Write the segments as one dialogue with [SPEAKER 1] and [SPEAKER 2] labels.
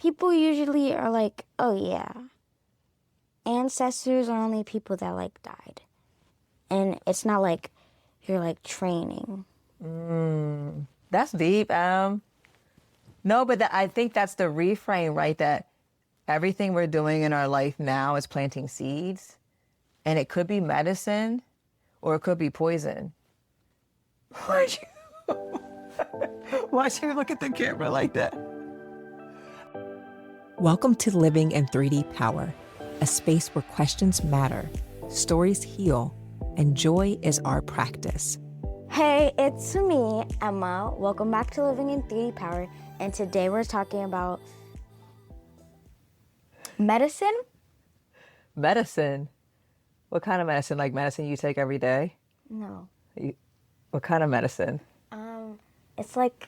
[SPEAKER 1] people usually are like, oh yeah, ancestors are only people that like died. And it's not like you're like training.
[SPEAKER 2] That's deep. No, but I think that's the reframe, right? That everything we're doing in our life now is planting seeds, and it could be medicine or it could be poison. Why'd you look at the camera like that?
[SPEAKER 3] Welcome to Living in 3D Power, a space where questions matter, stories heal, and joy is our practice.
[SPEAKER 1] Hey, it's me, Emma. Welcome back to Living in 3D Power. And today we're talking about medicine.
[SPEAKER 2] Medicine? What kind of medicine? Like medicine you take every day?
[SPEAKER 1] No.
[SPEAKER 2] What kind of medicine?
[SPEAKER 1] It's like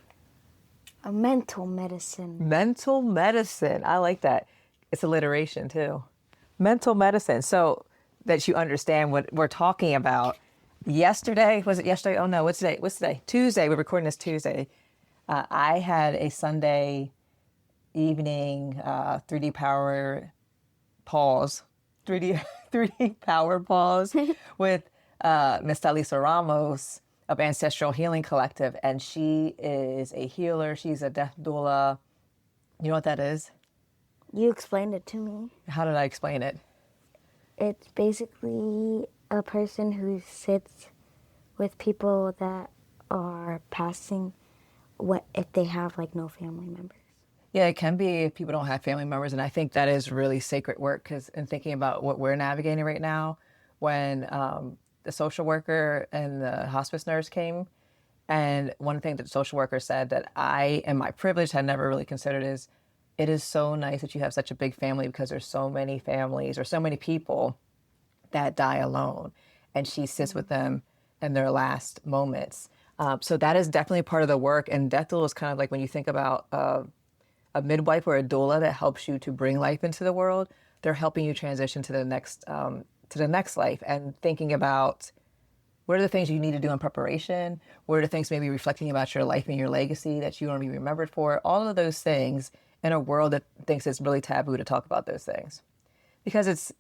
[SPEAKER 1] a mental medicine.
[SPEAKER 2] Mental medicine. I like that. It's alliteration too. Mental medicine. So that you understand what we're talking about. Yesterday, was it yesterday? Oh no, what's today? What's today? Tuesday. We're recording this Tuesday. I had a Sunday evening 3D power pause. 3D power pause with Miss Talisa Ramos of Ancestral Healing Collective, and she is a healer. She's a death doula. You know what that is?
[SPEAKER 1] You explained it to me.
[SPEAKER 2] How did I explain it?
[SPEAKER 1] It's basically a person who sits with people that are passing if they have like no family members.
[SPEAKER 2] Yeah, it can be if people don't have family members, and I think that is really sacred work because in thinking about what we're navigating right now, when the social worker and the hospice nurse came, and one thing that the social worker said that I, in my privilege, had never really considered is, it is so nice that you have such a big family because there's so many families or so many people that die alone, and she sits with them in their last moments. So that is definitely part of the work, and death doula is kind of like when you think about a midwife or a doula that helps you to bring life into the world. They're helping you transition to the next life, and thinking about what are the things you need to do in preparation, what are the things maybe reflecting about your life and your legacy that you want to be remembered for, all of those things in a world that thinks it's really taboo to talk about those things. Because it's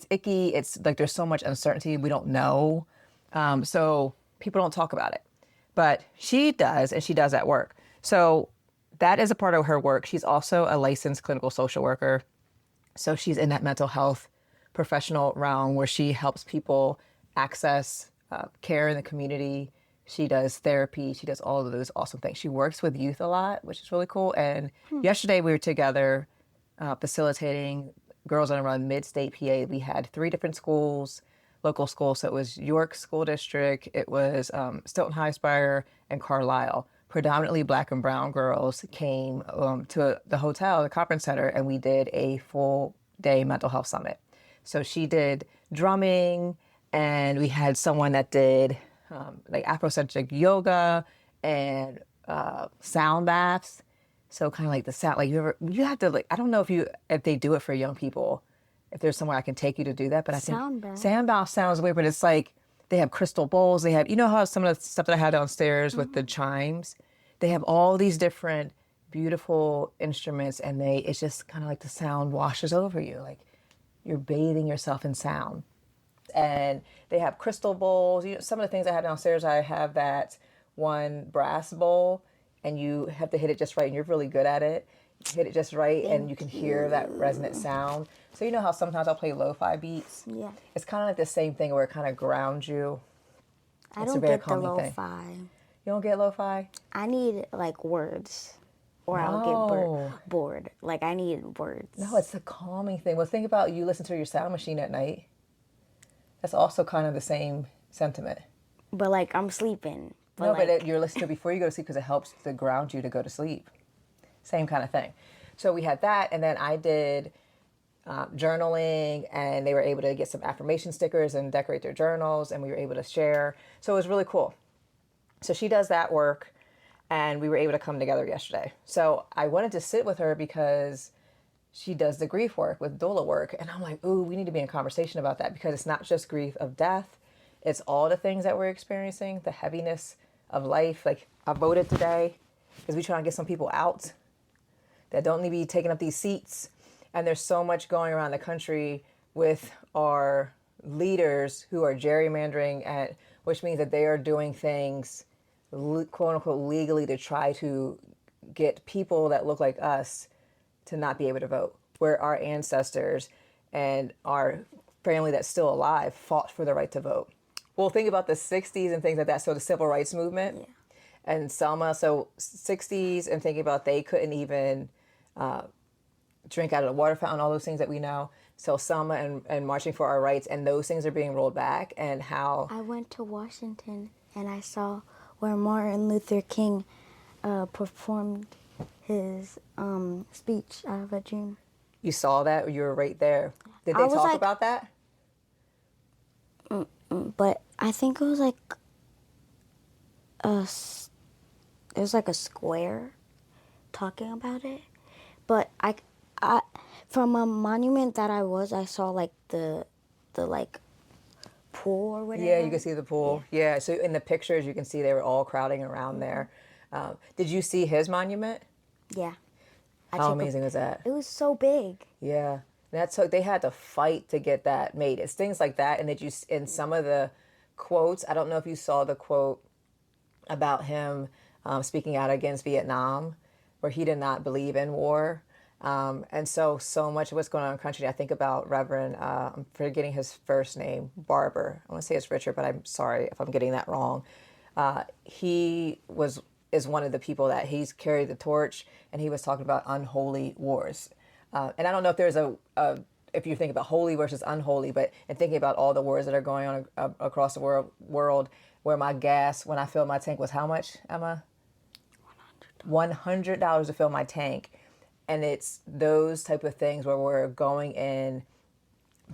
[SPEAKER 2] icky, it's like there's so much uncertainty, we don't know, so people don't talk about it. But she does, and she does that work. So that is a part of her work. She's also a licensed clinical social worker. So she's in that mental health professional realm where she helps people access care in the community. She does therapy. She does all of those awesome things. She works with youth a lot, which is really cool. And yesterday we were together facilitating Girls on a Run Mid-State PA. We had 3 different schools, local schools. So it was York School District, it was Stilton High Spire, and Carlisle. Predominantly Black and brown girls came to the hotel, the conference center, and we did a full day mental health summit. So she did drumming, and we had someone that did like Afrocentric yoga and sound baths. So kind of like the sound, like you have to like, I don't know if they do it for young people, if there's somewhere I can take you to do that, but I think sound bath sounds weird, but it's like they have crystal bowls. They have, you know how some of the stuff that I had downstairs with the chimes, they have all these different beautiful instruments, and it's just kind of like the sound washes over you. Like you're bathing yourself in sound. And they have crystal bowls. You know, some of the things I have downstairs, I have that one brass bowl, and you have to hit it just right, and you're really good at it. You hit it just right, and you can hear that resonant sound. So you know how sometimes I'll play lo-fi beats?
[SPEAKER 1] Yeah.
[SPEAKER 2] It's kind of like the same thing where it kind of grounds you.
[SPEAKER 1] I don't get the lo-fi.
[SPEAKER 2] You don't get lo-fi?
[SPEAKER 1] I need like words, or I'll get bored. Like I need words.
[SPEAKER 2] No, it's the calming thing. Well, think about you listen to your sound machine at night. That's also kind of the same sentiment.
[SPEAKER 1] But like I'm sleeping.
[SPEAKER 2] But you're listening to it before you go to sleep because it helps to ground you to go to sleep. Same kind of thing. So we had that, and then I did journaling, and they were able to get some affirmation stickers and decorate their journals, and we were able to share. So it was really cool. So she does that work, and we were able to come together yesterday. So I wanted to sit with her because she does the grief work with doula work, and I'm like, ooh, we need to be in conversation about that because it's not just grief of death. It's all the things that we're experiencing, the heaviness of life. Like I voted today because we trying to get some people out. that don't need to be taking up these seats. And there's so much going around the country with our leaders who are gerrymandering, which means that they are doing things, quote unquote, legally to try to get people that look like us to not be able to vote, where our ancestors and our family that's still alive fought for the right to vote. Well, think about the 60s and things like that. So the civil rights movement and Selma. So 60s, and thinking about they couldn't even drink out of the water fountain, all those things that we know. So Selma and marching for our rights, and those things are being rolled back, and how...
[SPEAKER 1] I went to Washington and I saw where Martin Luther King performed his speech, I Have a Dream.
[SPEAKER 2] You saw that? You were right there. Did they talk
[SPEAKER 1] like,
[SPEAKER 2] about that?
[SPEAKER 1] But I think it was like it was like a square talking about it. But I from a monument that I saw like the like pool or whatever.
[SPEAKER 2] Yeah, you can see the pool. Yeah. So in the pictures, you can see they were all crowding around there. Did you see his monument?
[SPEAKER 1] Yeah.
[SPEAKER 2] How amazing was that?
[SPEAKER 1] It was so big.
[SPEAKER 2] Yeah. That's so they had to fight to get that made. It's things like that, and that you in some of the quotes. I don't know if you saw the quote about him speaking out against Vietnam, where he did not believe in war. And so much of what's going on in the country. I think about Reverend, I'm forgetting his first name, Barber. I want to say it's Richard, but I'm sorry if I'm getting that wrong. He is one of the people that he's carried the torch, and he was talking about unholy wars. And I don't know if there's if you think about holy versus unholy, but in thinking about all the wars that are going on across the world, where my gas, when I filled my tank, was how much, Emma? $100 to fill my tank. And it's those type of things where we're going in,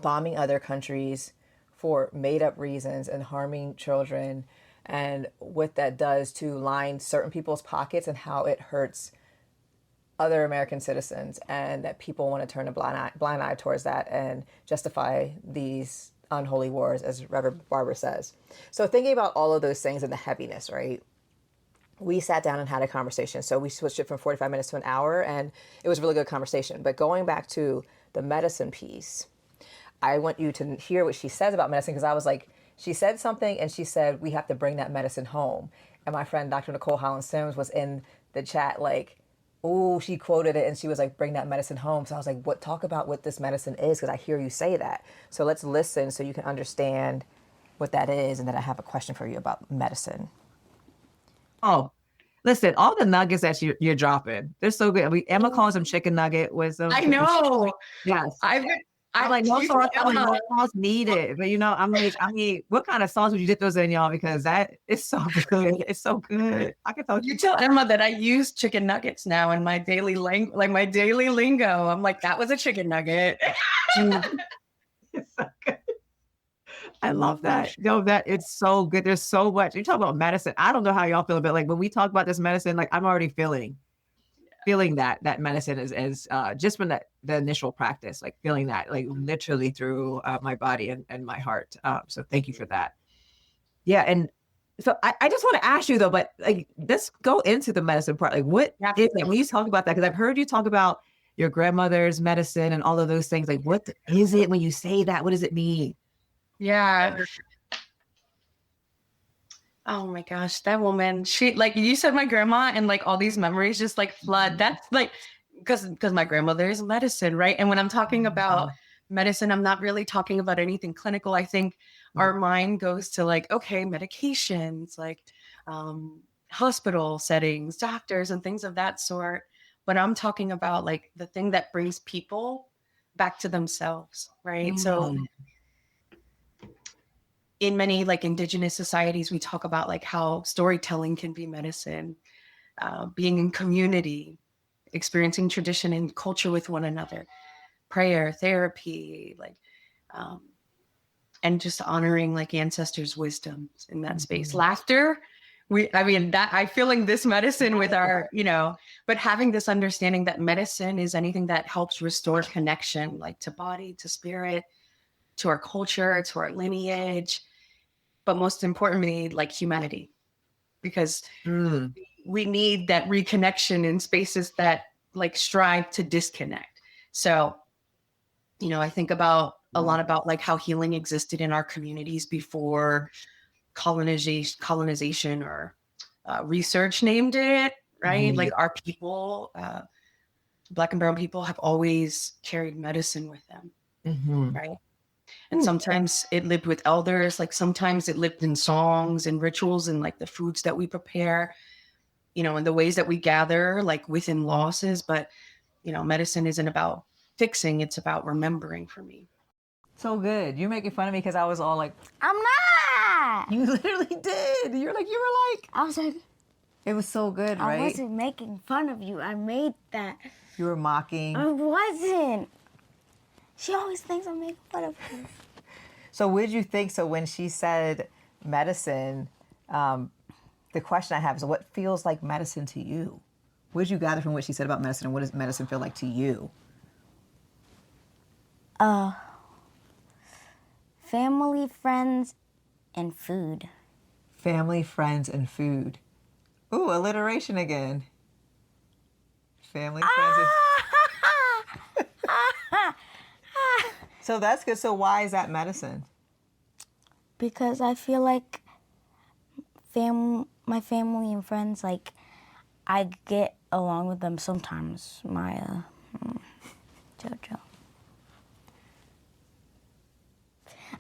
[SPEAKER 2] bombing other countries for made up reasons and harming children, and what that does to line certain people's pockets and how it hurts other American citizens, and that people want to turn a blind eye towards that and justify these unholy wars, as Reverend Barber says. So thinking about all of those things and the heaviness, right? We sat down and had a conversation. So we switched it from 45 minutes to an hour, and it was a really good conversation. But going back to the medicine piece, I want you to hear what she says about medicine, because I was like, she said something and she said, we have to bring that medicine home. And my friend, Dr. Nicole Holland-Sims, was in the chat like, oh, she quoted it and she was like, bring that medicine home. So I was like, talk about what this medicine is, because I hear you say that. So let's listen so you can understand what that is. And then I have a question for you about medicine.
[SPEAKER 3] Oh, listen, all the nuggets that you're dropping, they're so good. Emma calls them chicken nugget wisdom.
[SPEAKER 4] I know.
[SPEAKER 3] Yes.
[SPEAKER 4] I'm
[SPEAKER 3] like, no sauce needed. But I'm like, what kind of sauce would you dip those in, y'all? Because that is so good. It's so good. I can tell
[SPEAKER 4] you tell Emma that I use chicken nuggets now in my daily my daily lingo. I'm like, that was a chicken nugget.
[SPEAKER 3] It's so good. I love that. That it's so good. There's so much. You talk about medicine. I don't know how y'all feel, but like when we talk about this medicine, like I'm already feeling that medicine is just from the initial practice, like feeling that like literally through my body and my heart. So thank you for that. Yeah. And so I just want to ask you though, but like, let's go into the medicine part. Like what is it when you talk about that? Because I've heard you talk about your grandmother's medicine and all of those things. Like, what is it when you say that? What does it mean?
[SPEAKER 4] Yeah. Oh my gosh, that woman, she, like you said, my grandma, and like all these memories just like flood. That's like, because my grandmother is medicine, right? And when I'm talking about medicine, I'm not really talking about anything clinical. I think our mind goes to like, okay, medications, like hospital settings, doctors and things of that sort. But I'm talking about like the thing that brings people back to themselves, right? So in many like indigenous societies, we talk about like how storytelling can be medicine, being in community, experiencing tradition and culture with one another, prayer, therapy, like, and just honoring like ancestors' wisdom in that space. Laughter, I feeling this medicine with our, but having this understanding that medicine is anything that helps restore connection, like to body, to spirit, to our culture, to our lineage, but most importantly, like humanity, because we need that reconnection in spaces that like strive to disconnect. So, you know, I think about a lot about like how healing existed in our communities before colonization or research named it, right? Like our people, Black and brown people have always carried medicine with them, right? And sometimes it lived with elders, like sometimes it lived in songs and rituals and like the foods that we prepare, you know, and the ways that we gather, like within losses. But, you know, medicine isn't about fixing, it's about remembering for me.
[SPEAKER 2] So good. You're making fun of me because I was all like,
[SPEAKER 1] I'm not.
[SPEAKER 2] you literally did. You were like,
[SPEAKER 1] I was like,
[SPEAKER 2] it was so good, right?
[SPEAKER 1] I wasn't making fun of you. I made that.
[SPEAKER 2] You were mocking.
[SPEAKER 1] I wasn't. She always thinks I'm making fun of her.
[SPEAKER 2] So what did you think? So when she said medicine, the question I have is, what feels like medicine to you? What did you gather from what she said about medicine, and what does medicine feel like to you?
[SPEAKER 1] Family, friends, and food.
[SPEAKER 2] Family, friends, and food. Ooh, alliteration again. Family, friends, and... So that's good. So why is that medicine?
[SPEAKER 1] Because I feel like my family and friends, like, I get along with them sometimes. Maya, Jojo.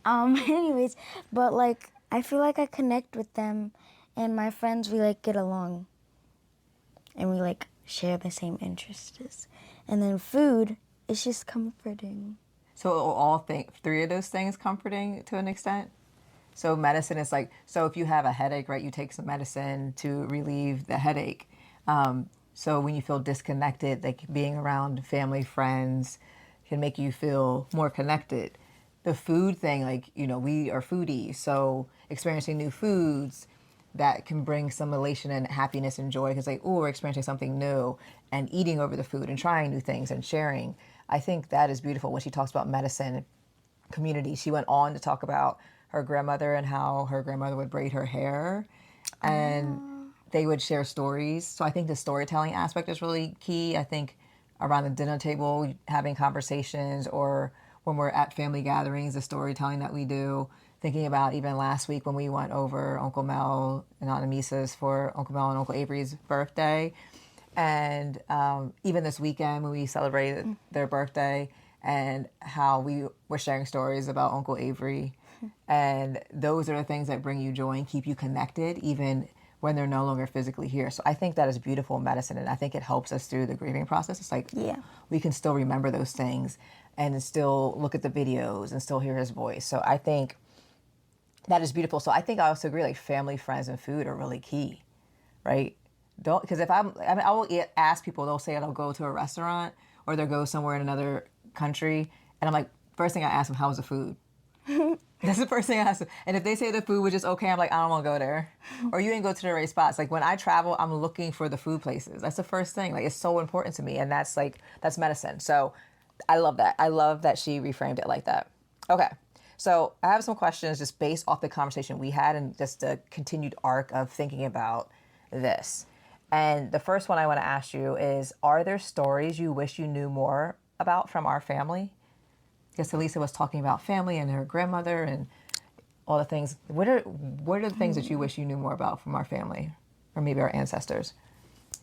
[SPEAKER 1] Anyways, but like, I feel like I connect with them, and my friends, we like get along, and we like share the same interests. And then food is just comforting.
[SPEAKER 2] So all three of those things comforting to an extent? So medicine is like, so if you have a headache, right, you take some medicine to relieve the headache. So when you feel disconnected, like being around family, friends can make you feel more connected. The food thing, like, you know, we are foodies, so experiencing new foods, that can bring some elation and happiness and joy, because like, oh, we're experiencing something new, and eating over the food and trying new things and sharing. I think that is beautiful. When she talks about medicine community, she went on to talk about her grandmother and how her grandmother would braid her hair, and they would share stories. So I think the storytelling aspect is really key. I think around the dinner table, having conversations, or when we're at family gatherings, the storytelling that we do. Thinking about even last week when we went over Uncle Mel and Aunt Amisa's for Uncle Mel and Uncle Avery's birthday. And even this weekend when we celebrated their birthday, and how we were sharing stories about Uncle Avery. And those are the things that bring you joy and keep you connected, even when they're no longer physically here. So I think that is beautiful medicine, and I think it helps us through the grieving process. It's like, we can still remember those things and still look at the videos and still hear his voice. So I think that is beautiful. So I think I also agree, like family, friends, and food are really key, right? Because if I will ask people, they'll say they'll go to a restaurant or they'll go somewhere in another country, and I'm like, first thing I ask them, how was the food? That's the first thing I ask them. And if they say the food was just okay, I'm like, I don't want to go there. Or you didn't go to the right spots. Like when I travel, I'm looking for the food places. That's the first thing. Like it's so important to me, and that's medicine. So I love that. I love that she reframed it like that. Okay. So I have some questions just based off the conversation we had and just the continued arc of thinking about this. And the first one I want to ask you is, are there stories you wish you knew more about from our family? Because Elisa was talking about family and her grandmother and all the things. What are the things that you wish you knew more about from our family, or maybe our ancestors?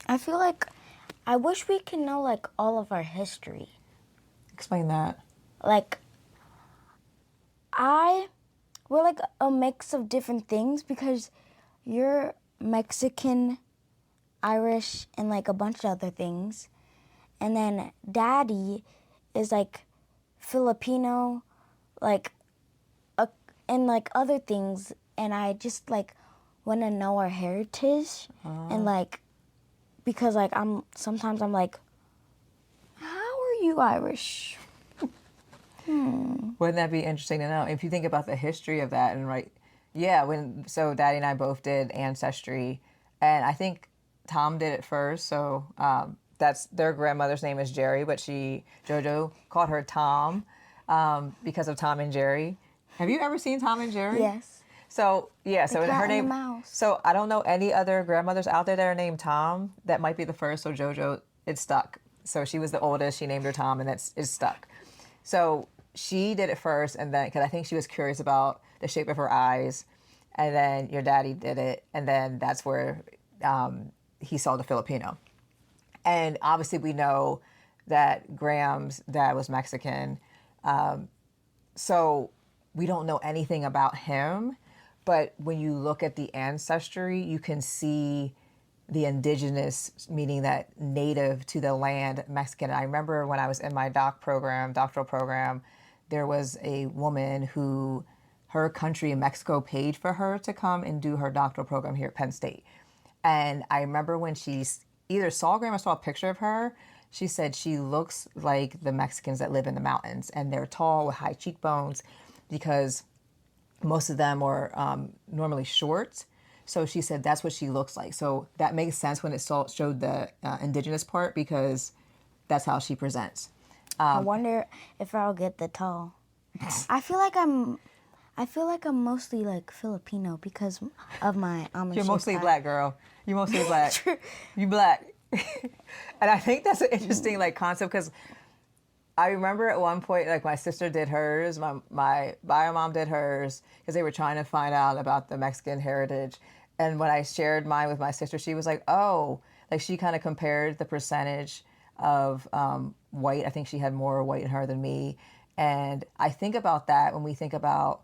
[SPEAKER 1] I feel like I wish we could know like all of our history.
[SPEAKER 2] Explain that.
[SPEAKER 1] Like we're like a mix of different things, because you're Mexican, Irish, and like a bunch of other things. And then Daddy is like Filipino, like and like other things. And I just like want to know our heritage. And like, because like sometimes I'm like, how are you Irish?
[SPEAKER 2] Wouldn't that be interesting to know? If you think about the history of that, and right, yeah, so Daddy and I both did Ancestry, and I think Tom did it first. So that's their grandmother's name is Jerry, but JoJo called her Tom because of Tom and Jerry. Have you ever seen Tom and Jerry?
[SPEAKER 1] Yes.
[SPEAKER 2] So yeah, so
[SPEAKER 1] The cat
[SPEAKER 2] her
[SPEAKER 1] and the
[SPEAKER 2] name.
[SPEAKER 1] mouse.
[SPEAKER 2] So I don't know any other grandmothers out there that are named Tom. That might be the first. So JoJo, it stuck. So she was the oldest. She named her Tom, and it's stuck. So she did it first, and then because I think she was curious about the shape of her eyes, and then your daddy did it, and then that's where he saw the Filipino. And obviously, we know that Graham's dad was Mexican, so we don't know anything about him. But when you look at the ancestry, you can see the indigenous, meaning that native to the land Mexican. I remember when I was in my doctoral program, there was a woman who her country in Mexico paid for her to come and do her doctoral program here at Penn State. And I remember when she either saw Graham or saw a picture of her, she said she looks like the Mexicans that live in the mountains, and they're tall with high cheekbones because most of them are normally short. So she said that's what she looks like. So that makes sense when it showed the indigenous part, because that's how she presents.
[SPEAKER 1] I wonder if I'll get the tall. I feel like I'm mostly like Filipino because of my Amish.
[SPEAKER 2] You're mostly black, girl. You're mostly black. You black. And I think that's an interesting like concept, because I remember at one point, like my sister did hers, my bio mom did hers, because they were trying to find out about the Mexican heritage. And when I shared mine with my sister, she was like, oh, like she kind of compared the percentage of white. I think she had more white in her than me. And I think about that when we think about,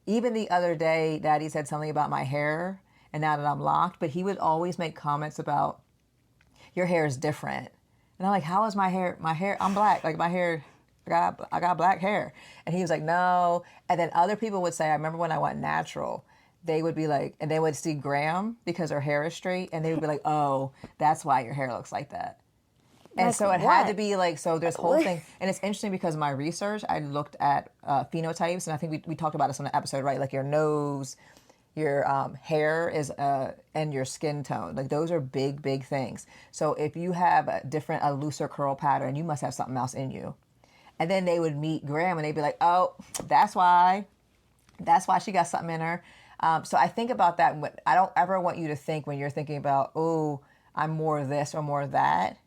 [SPEAKER 2] even the other day, Daddy said something about my hair, and now that I'm locked, but he would always make comments about, your hair is different. And I'm like, how is my hair? My hair, I'm black. Like my hair, I got black hair. And he was like, no. And then other people would say, I remember when I went natural, they would be like, and they would see Graham because her hair is straight, and they would be like, oh, that's why your hair looks like that. And
[SPEAKER 1] like
[SPEAKER 2] so it
[SPEAKER 1] what?
[SPEAKER 2] had to be like, so this whole thing, and it's interesting because my research, I looked at phenotypes, and I think we talked about this on the episode, right? Like your nose, your hair is, and your skin tone. Like those are big, big things. So if you have a looser curl pattern, you must have something else in you. And then they would meet Graham and they'd be like, oh, that's why she got something in her. So I think about that. I don't ever want you to think when you're thinking about, oh, I'm more of this or more of that.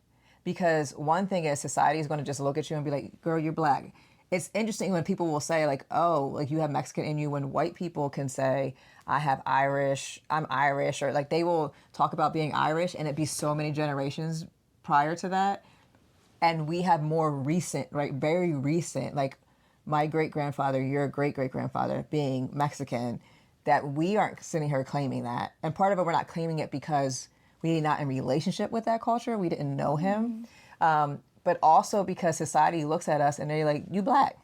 [SPEAKER 2] Because one thing is society is going to just look at you and be like, girl, you're black. It's interesting when people will say like, oh, like you have Mexican in you, when white people can say, I'm Irish, or like they will talk about being Irish and it be so many generations prior to that. And we have more recent, right, very recent, like my great-grandfather, your great-great-grandfather being Mexican, that we aren't sitting here claiming that. And part of it, we're not claiming it because we're not in relationship with that culture. We didn't know him. But also because society looks at us and they're like, you black.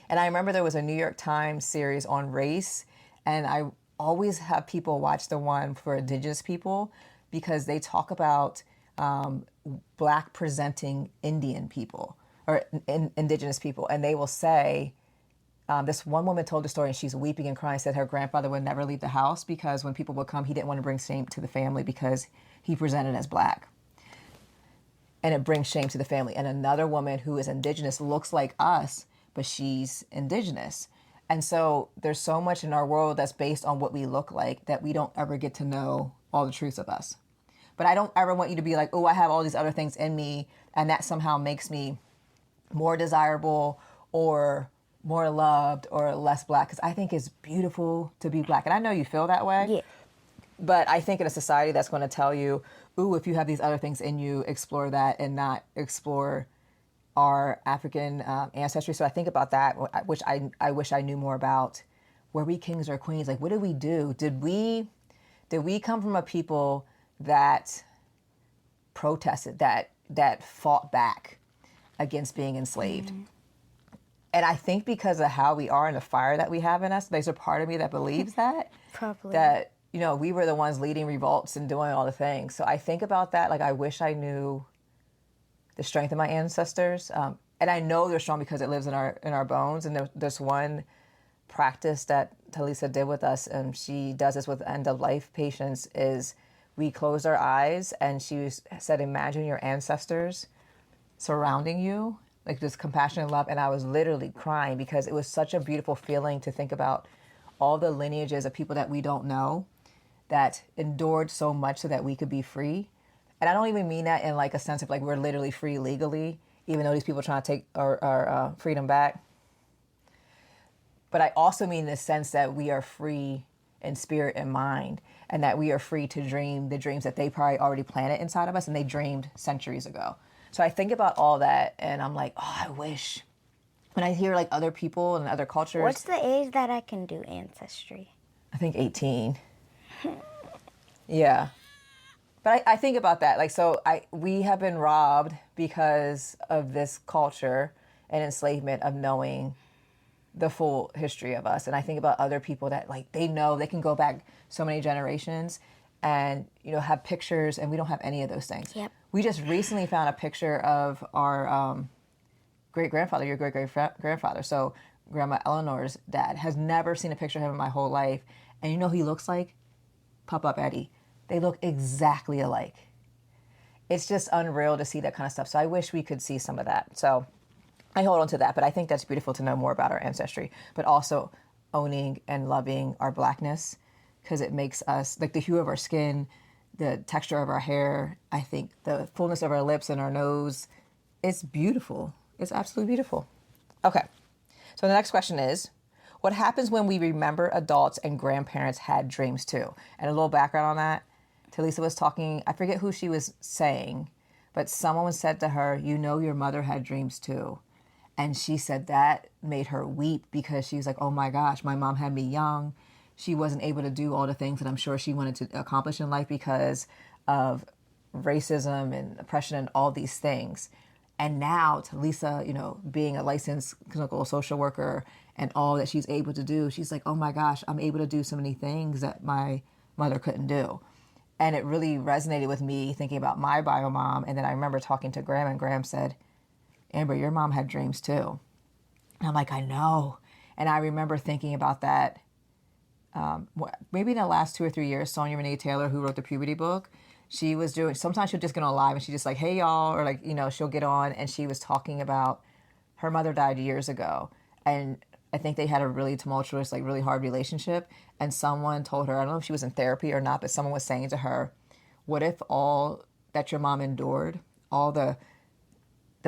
[SPEAKER 2] And I remember there was a New York Times series on race, and I always have people watch the one for indigenous people because they talk about black presenting Indian people or indigenous people. And they will say, this one woman told the story and she's weeping and crying, said her grandfather would never leave the house because when people would come, he didn't want to bring shame to the family because he presented as black. And it brings shame to the family. And another woman who is indigenous looks like us, but she's indigenous. And so there's so much in our world that's based on what we look like that we don't ever get to know all the truths of us. But I don't ever want you to be like, oh, I have all these other things in me, and that somehow makes me more desirable or more loved or less black. Because I think it's beautiful to be black. And I know you feel that way.
[SPEAKER 1] Yeah.
[SPEAKER 2] But I think in a society that's going to tell you, ooh, if you have these other things in you, explore that and not explore our African ancestry. So I think about that, which I wish I knew more about. Were we kings or queens? Like, what did we do? Did we come from a people that protested, that fought back against being enslaved? Mm-hmm. And I think because of how we are and the fire that we have in us, there's a part of me that believes that.
[SPEAKER 1] Probably.
[SPEAKER 2] That, you know, we were the ones leading revolts and doing all the things. So I think about that. Like, I wish I knew the strength of my ancestors. And I know they're strong because it lives in our bones. And there's one practice that Talisa did with us, and she does this with end-of-life patients, is we closed our eyes and she said, imagine your ancestors surrounding you, like this compassion and love. And I was literally crying because it was such a beautiful feeling to think about all the lineages of people that we don't know that endured so much so that we could be free. And I don't even mean that in like a sense of like we're literally free legally, even though these people are trying to take our freedom back. But I also mean in the sense that we are free in spirit and mind, and that we are free to dream the dreams that they probably already planted inside of us and they dreamed centuries ago. So I think about all that and I'm like, oh, I wish. When I hear like other people and other cultures.
[SPEAKER 1] What's the age that I can do Ancestry?
[SPEAKER 2] I think 18. Yeah. But I think about that. Like, so we have been robbed because of this culture and enslavement of knowing the full history of us. And I think about other people that like, they know they can go back so many generations and, you know, have pictures, and we don't have any of those things.
[SPEAKER 1] Yep.
[SPEAKER 2] We just recently found a picture of our great-grandfather, your great-great-grandfather. So Grandma Eleanor's dad has never seen a picture of him in my whole life. And you know who he looks like? Pop-Up Eddie. They look exactly alike. It's just unreal to see that kind of stuff. So I wish we could see some of that. So I hold on to that, but I think that's beautiful to know more about our ancestry, but also owning and loving our Blackness, because it makes us, like the hue of our skin, the texture of our hair, I think the fullness of our lips and our nose, it's beautiful. It's absolutely beautiful. Okay, so the next question is, what happens when we remember adults and grandparents had dreams too? And a little background on that. Talisa was talking, I forget who she was saying, but someone said to her, you know, your mother had dreams too. And she said that made her weep because she was like, oh my gosh, my mom had me young. She wasn't able to do all the things that I'm sure she wanted to accomplish in life because of racism and oppression and all these things. And now Talisa, you know, being a licensed clinical social worker and all that she's able to do, she's like, oh my gosh, I'm able to do so many things that my mother couldn't do. And it really resonated with me thinking about my bio mom. And then I remember talking to Graham, and Graham said, Amber, your mom had dreams too. And I'm like, I know. And I remember thinking about that maybe in the last 2 or 3 years. Sonia Renee Taylor, who wrote the puberty book, she was doing, sometimes she'll just get on live and she's just like, hey y'all, or like, you know, she'll get on and she was talking about her mother died years ago. And I think they had a really tumultuous, like really hard relationship. And someone told her, I don't know if she was in therapy or not, but someone was saying to her, what if all that your mom endured, all the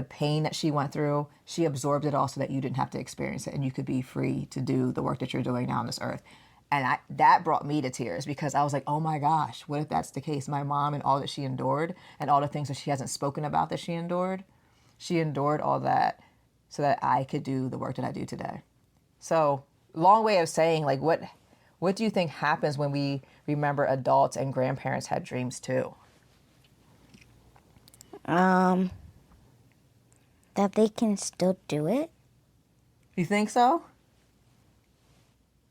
[SPEAKER 2] pain that she went through, she absorbed it all so that you didn't have to experience it and you could be free to do the work that you're doing now on this earth. And that brought me to tears because I was like, oh my gosh, what if that's the case? My mom and all that she endured and all the things that she hasn't spoken about that she endured all that so that I could do the work that I do today. So long way of saying, like, what do you think happens when we remember adults and grandparents had dreams too?
[SPEAKER 1] That they can still do it.
[SPEAKER 2] You think so?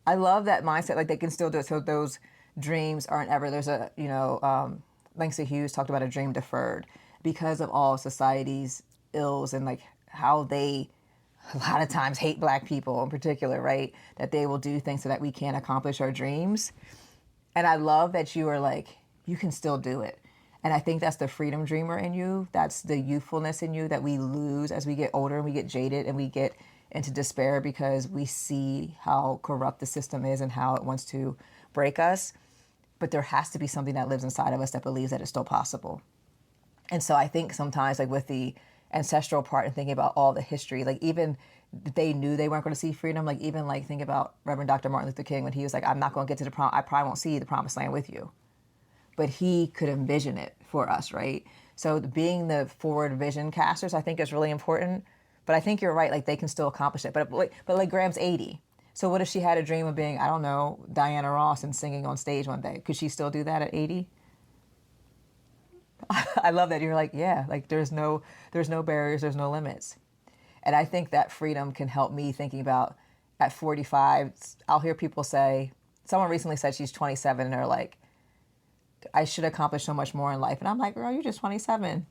[SPEAKER 2] I love that mindset, like they can still do it. So those dreams aren't ever, there's a, you know, Langston Hughes talked about a dream deferred because of all society's ills and like how they a lot of times hate Black people in particular, right? That they will do things so that we can't accomplish our dreams. And I love that you are like, you can still do it. And I think that's the freedom dreamer in you. That's the youthfulness in you that we lose as we get older and we get jaded and we get into despair because we see how corrupt the system is and how it wants to break us. But there has to be something that lives inside of us that believes that it's still possible. And so I think sometimes like with the ancestral part and thinking about all the history, like even they knew they weren't going to see freedom. Like even like think about Reverend Dr. Martin Luther King when he was like, I'm not going to get to I probably won't see the promised land with you. But he could envision it for us, right? So being the forward vision casters, I think is really important. But I think you're right, like they can still accomplish it. But like Graham's 80. So what if she had a dream of being, I don't know, Diana Ross and singing on stage one day? Could she still do that at 80? I love that. You're like, yeah, like there's no barriers, there's no limits. And I think that freedom can help me thinking about at 45, I'll hear people say, someone recently said she's 27 and they're like, I should accomplish so much more in life. And I'm like, girl, you're just 27.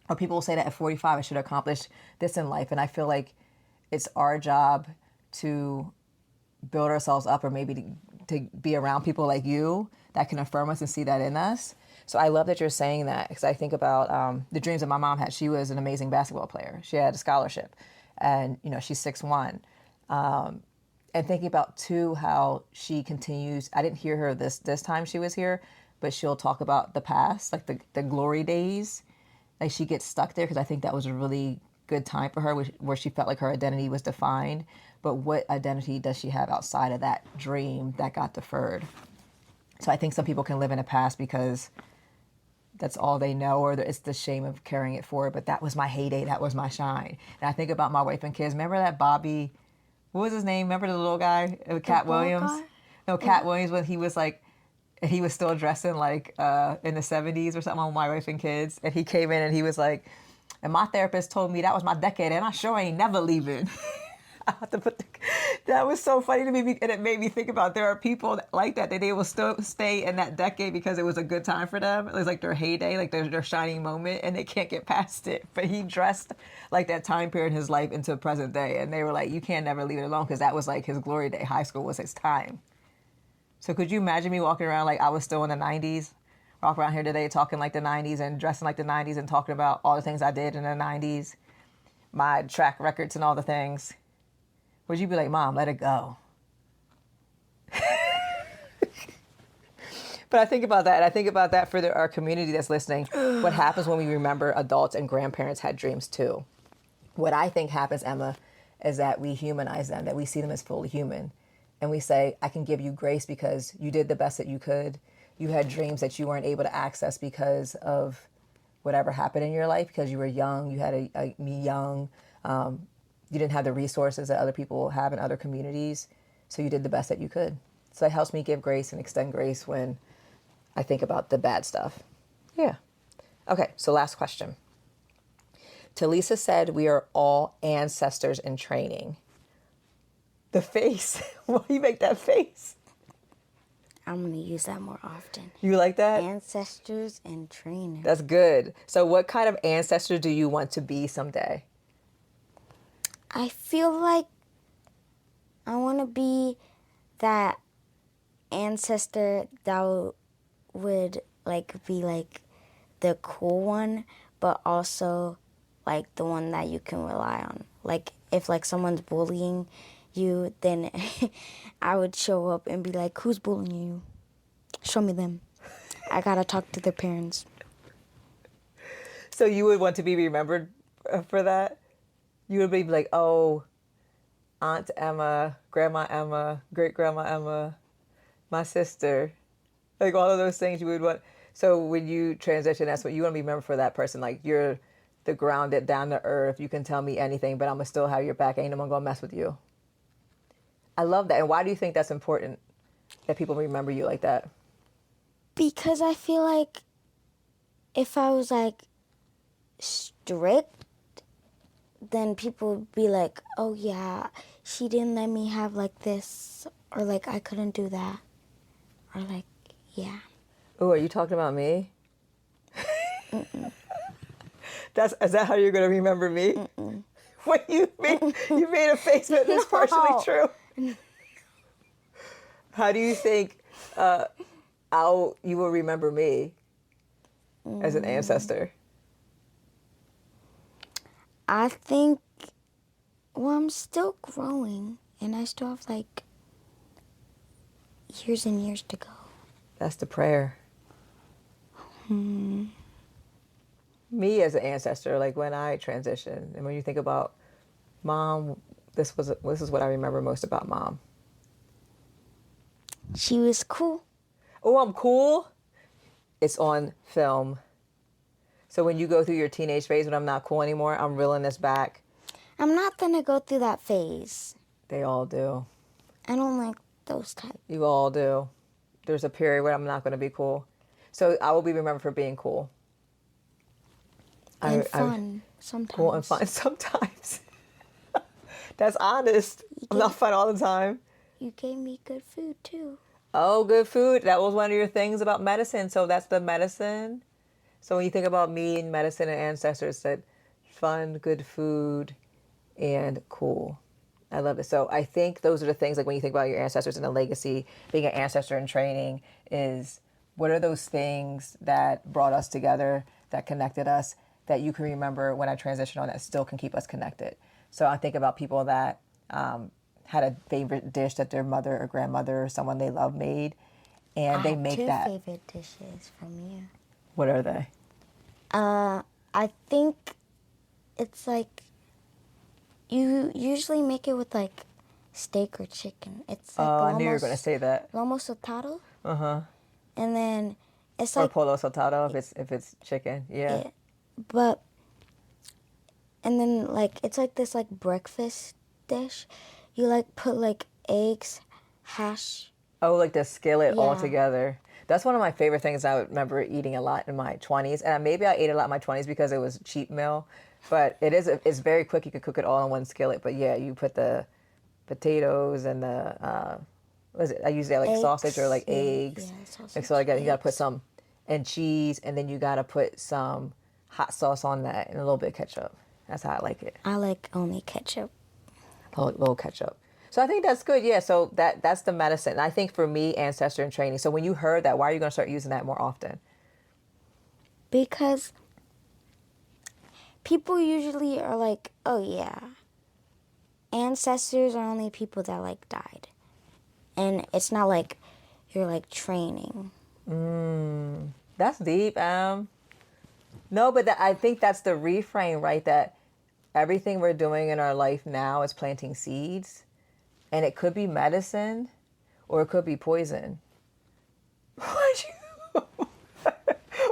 [SPEAKER 2] Or people will say that at 45, I should accomplish this in life. And I feel like it's our job to build ourselves up or maybe to be around people like you that can affirm us and see that in us. So I love that you're saying that because I think about the dreams that my mom had. She was an amazing basketball player. She had a scholarship and, you know, she's 6'1". And thinking about, too, how she continues. I didn't hear her this time she was here, but she'll talk about the past, like the glory days. Like she gets stuck there because I think that was a really good time for her where she felt like her identity was defined. But what identity does she have outside of that dream that got deferred? So I think some people can live in a past because that's all they know, or it's the shame of carrying it forward. But that was my heyday. That was my shine. And I think about my wife and kids. Remember that Bobby, what was his name? Remember the little guy, Cat Williams?
[SPEAKER 1] guy?
[SPEAKER 2] No, Cat Williams, when he was like, he was still dressing like in the 70s or something on My Wife and Kids. And he came in and he was like, and my therapist told me that was my decade and I sure ain't never leaving. I have to put that was so funny to me, and it made me think about there are people like that they will still stay in that decade because it was a good time for them. It was like their heyday, like their shining moment, and they can't get past it. But he dressed like that time period in his life into present day, and they were like, you can't never leave it alone because that was like his glory day. High school was his time. So could you imagine me walking around like I was still in the 90s? Walk around here today talking like the 90s and dressing like the 90s and talking about all the things I did in the 90s, my track records and all the things. Would you be like, Mom, let it go? But I think about that. And I think about that for our community that's listening. What happens when we remember adults and grandparents had dreams too? What I think happens, Emma, is that we humanize them, that we see them as fully human. And we say, I can give you grace because you did the best that you could. You had dreams that you weren't able to access because of whatever happened in your life, because you were young, you had me young, you didn't have the resources that other people have in other communities, so you did the best that you could. So it helps me give grace and extend grace when I think about the bad stuff. Yeah. Okay, so last question. Talisa said we are all ancestors in training. The face. Why do you make that face?
[SPEAKER 1] I'm going to use that more often.
[SPEAKER 2] You like that?
[SPEAKER 1] Ancestors and trainers.
[SPEAKER 2] That's good. So what kind of ancestor do you want to be someday?
[SPEAKER 1] I feel like I want to be that ancestor that would like be like the cool one, but also like the one that you can rely on. Like if like someone's bullying you, then I would show up and be like, who's bullying you? Show me them. I gotta talk to their parents.
[SPEAKER 2] So you would want to be remembered for that? You would be like, oh, Aunt Emma, Grandma Emma, Great Grandma Emma, my sister. Like all of those things you would want. So when you transition, that's what you want to be remembered for, that person. Like you're the grounded, down to earth. You can tell me anything, but I'm going to still have your back. Ain't no one going to mess with you. I love that. And why do you think that's important, that people remember you like that?
[SPEAKER 1] Because I feel like if I was like strict, then people would be like, oh yeah, she didn't let me have like this, or like I couldn't do that, or like, yeah.
[SPEAKER 2] Oh, are you talking about me? Is that how you're going to remember me? When you made a face that is partially true. How do you think you will remember me as an ancestor?
[SPEAKER 1] I think, well, I'm still growing, and I still have like years and years to go.
[SPEAKER 2] That's the prayer. Me as an ancestor, like when I transition, and when you think about Mom, this is what I remember most about Mom.
[SPEAKER 1] She was cool.
[SPEAKER 2] Oh, I'm cool. It's on film. So when you go through your teenage phase when I'm not cool anymore, I'm reeling this back.
[SPEAKER 1] I'm not gonna go through that phase.
[SPEAKER 2] They all do.
[SPEAKER 1] I don't like those types.
[SPEAKER 2] You all do. There's a period where I'm not going to be cool. So I will be remembered for being cool.
[SPEAKER 1] And fun sometimes.
[SPEAKER 2] Cool and fun sometimes. That's honest. I'm not fun all the time.
[SPEAKER 1] You gave me good food too.
[SPEAKER 2] Oh, good food. That was one of your things about medicine. So that's the medicine. So when you think about me and medicine and ancestors, that fun, good food, and cool. I love it. So I think those are the things, like when you think about your ancestors and the legacy, being an ancestor in training is, what are those things that brought us together, that connected us, that you can remember when I transition on, that still can keep us connected. So I think about people that had a favorite dish that their mother or grandmother or someone they love made, and they
[SPEAKER 1] have
[SPEAKER 2] make
[SPEAKER 1] two
[SPEAKER 2] that.
[SPEAKER 1] favorite dishes from you.
[SPEAKER 2] What are they?
[SPEAKER 1] I think it's like you usually make it with like steak or chicken. It's like
[SPEAKER 2] I knew you were going to say that.
[SPEAKER 1] lomo saltado.
[SPEAKER 2] Uh-huh.
[SPEAKER 1] And then it's
[SPEAKER 2] Or
[SPEAKER 1] like
[SPEAKER 2] polo saltado if it's chicken. Yeah.
[SPEAKER 1] but and then like it's like this like breakfast dish. You like put like eggs, hash.
[SPEAKER 2] Oh, like the skillet all
[SPEAKER 1] Yeah.
[SPEAKER 2] together. That's one of my favorite things I remember eating a lot in my 20s. And maybe I ate a lot in my 20s because it was cheap meal. But it's very quick. You could cook it all in one skillet. But yeah, you put the potatoes and the, what is it? I usually like
[SPEAKER 1] Eggs,
[SPEAKER 2] sausage or like
[SPEAKER 1] yeah,
[SPEAKER 2] eggs.
[SPEAKER 1] yeah,
[SPEAKER 2] Like,
[SPEAKER 1] sausage,
[SPEAKER 2] so you got to put
[SPEAKER 1] eggs.
[SPEAKER 2] some, and cheese. And then you got to put some hot sauce on that and a little bit of ketchup. That's how I like it.
[SPEAKER 1] I like only ketchup.
[SPEAKER 2] A little ketchup. So I think that's good. Yeah. So that's the medicine. And I think for me, ancestor and training. So when you heard that, why are you going to start using that more often?
[SPEAKER 1] Because people usually are like, oh yeah, ancestors are only people that like died. And it's not like you're like training.
[SPEAKER 2] That's deep. No, but I think that's the reframe, right? That everything we're doing in our life now is planting seeds, and it could be medicine, or it could be poison.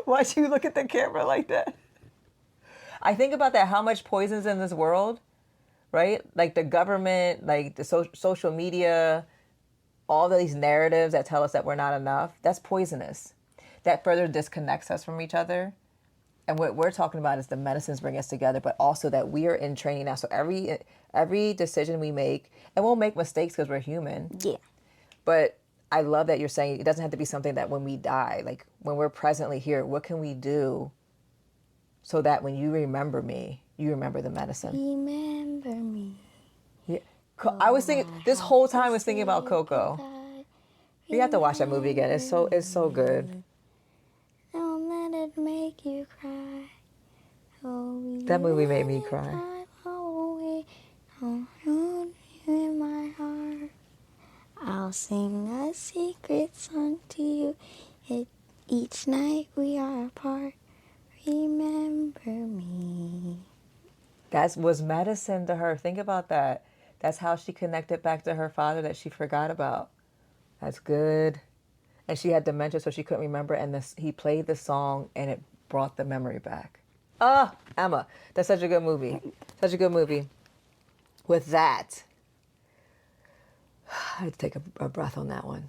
[SPEAKER 2] Why'd you look at the camera like that? I think about that. How much poison's in this world, right? Like the government, like the social media, all these narratives that tell us that we're not enough. That's poisonous. That further disconnects us from each other. And what we're talking about is the medicines bring us together, but also that we are in training now. So every decision we make, and we'll make mistakes because we're human.
[SPEAKER 1] Yeah.
[SPEAKER 2] But I love that you're saying it doesn't have to be something that when we die, like when we're presently here, what can we do so that when you remember me, you remember the medicine?
[SPEAKER 1] Remember me.
[SPEAKER 2] Yeah. I was thinking, this whole time I was thinking about Coco. You have to watch that movie again. It's so good.
[SPEAKER 1] Don't let it make you cry. Oh,
[SPEAKER 2] That movie made me cry.
[SPEAKER 1] In my heart, I'll sing a secret song to you. Each night we are apart. Remember me.
[SPEAKER 2] That was medicine to her. Think about that. That's how she connected back to her father that she forgot about. That's good. And she had dementia, so she couldn't remember. And he played the song, and it brought the memory back. Emma, that's such a good movie. Such a good movie. With that, I had to take a breath on that one.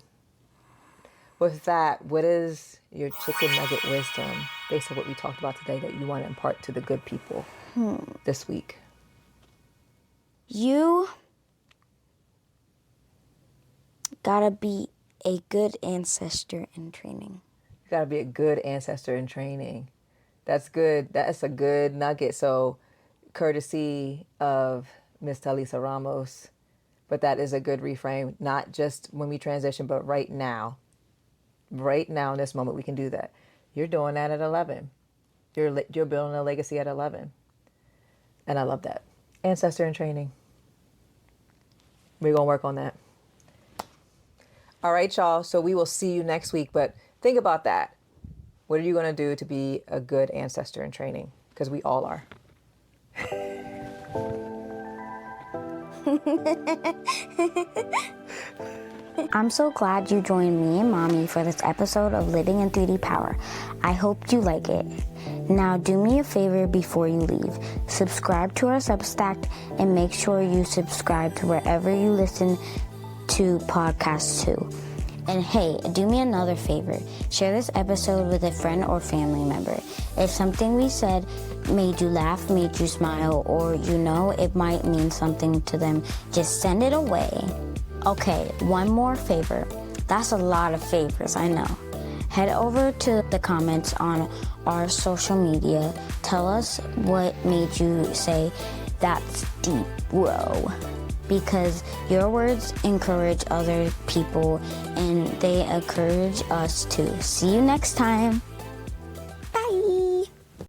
[SPEAKER 2] With that, what is your chicken nugget wisdom based on what we talked about today that you want to impart to the good people this week?
[SPEAKER 1] You gotta be a good ancestor in training.
[SPEAKER 2] You got to be a good ancestor in training. That's good. That's a good nugget. So, courtesy of Miss Talisa Ramos, but that is a good reframe. Not just when we transition, but right now. Right now, in this moment, we can do that. You're doing that at 11. You're building a legacy at 11. And I love that. Ancestor in training. We're going to work on that. All right, y'all. So we will see you next week. But think about that. What are you going to do to be a good ancestor in training? Because we all are.
[SPEAKER 1] I'm so glad you joined me and Mommy for this episode of Living in 3D Power. I hope you like it. Now do me a favor before you leave. Subscribe to our Substack and make sure you subscribe to wherever you listen to podcasts too. And hey, do me another favor. Share this episode with a friend or family member. If something we said made you laugh, made you smile, or it might mean something to them, just send it away. Okay, one more favor. That's a lot of favors, I know. Head over to the comments on our social media. Tell us what made you say, "That's deep, whoa." Because your words encourage other people and they encourage us too. See you next time.